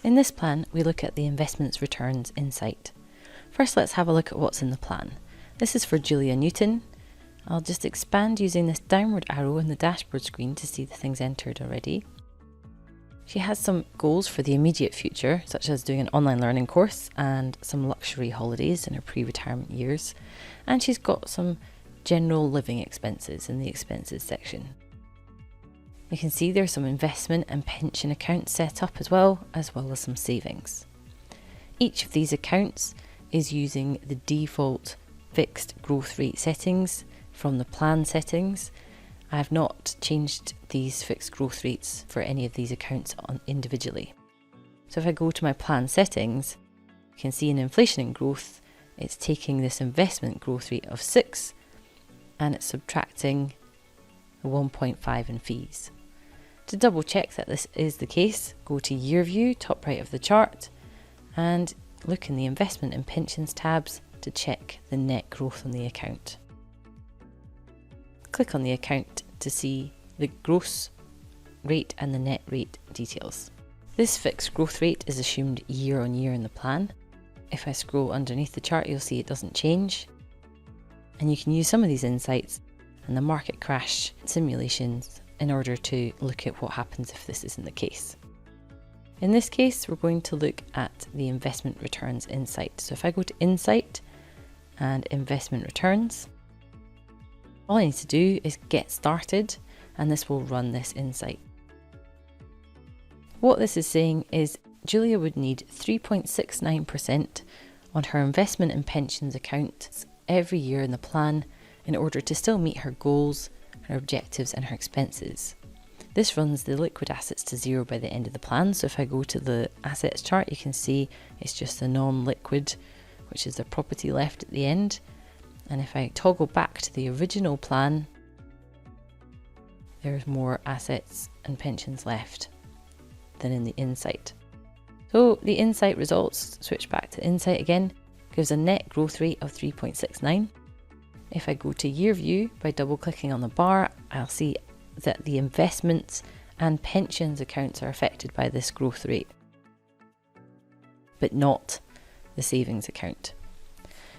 In this plan, we look at the investments returns insight. First, let's have a look at what's in the plan. This is for Julia Newton. I'll just expand using this downward arrow in the dashboard screen to see the things entered already. She has some goals for the immediate future, such as doing an online learning course and some luxury holidays in her pre-retirement years. And she's got some general living expenses in the expenses section. You can see there's some investment and pension accounts set up as well as some savings. Each of these accounts is using the default fixed growth rate settings from the plan settings. I have not changed these fixed growth rates for any of these accounts individually. So if I go to my plan settings, you can see in inflation and growth, it's taking this investment growth rate of 6 and it's subtracting 1.5 in fees. To double check that this is the case, go to Year View, top right of the chart, and look in the Investment and Pensions tabs to check the net growth on the account. Click on the account to see the gross rate and the net rate details. This fixed growth rate is assumed year on year in the plan. If I scroll underneath the chart, you'll see it doesn't change. And you can use some of these insights and the market crash simulations in order to look at what happens if this isn't the case. In this case, we're going to look at the investment returns insight. So if I go to Insight and Investment Returns, all I need to do is get started and this will run this insight. What this is saying is Julia would need 3.69% on her investment and pensions accounts every year in the plan in order to still meet her goals, her objectives and her expenses. This runs the liquid assets to zero by the end of the plan. So if I go to the assets chart, you can see it's just the non-liquid, which is the property left at the end. And if I toggle back to the original plan, there's more assets and pensions left than in the insight. So the insight results, switch back to insight again, gives a net growth rate of 3.69. If I go to Year View by double clicking on the bar, I'll see that the investments and pensions accounts are affected by this growth rate, but not the savings account.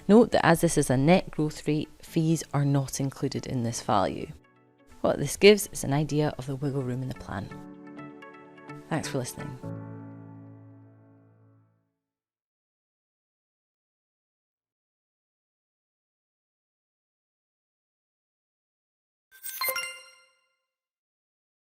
Note that as this is a net growth rate, fees are not included in this value. What this gives is an idea of the wiggle room in the plan. Thanks for listening.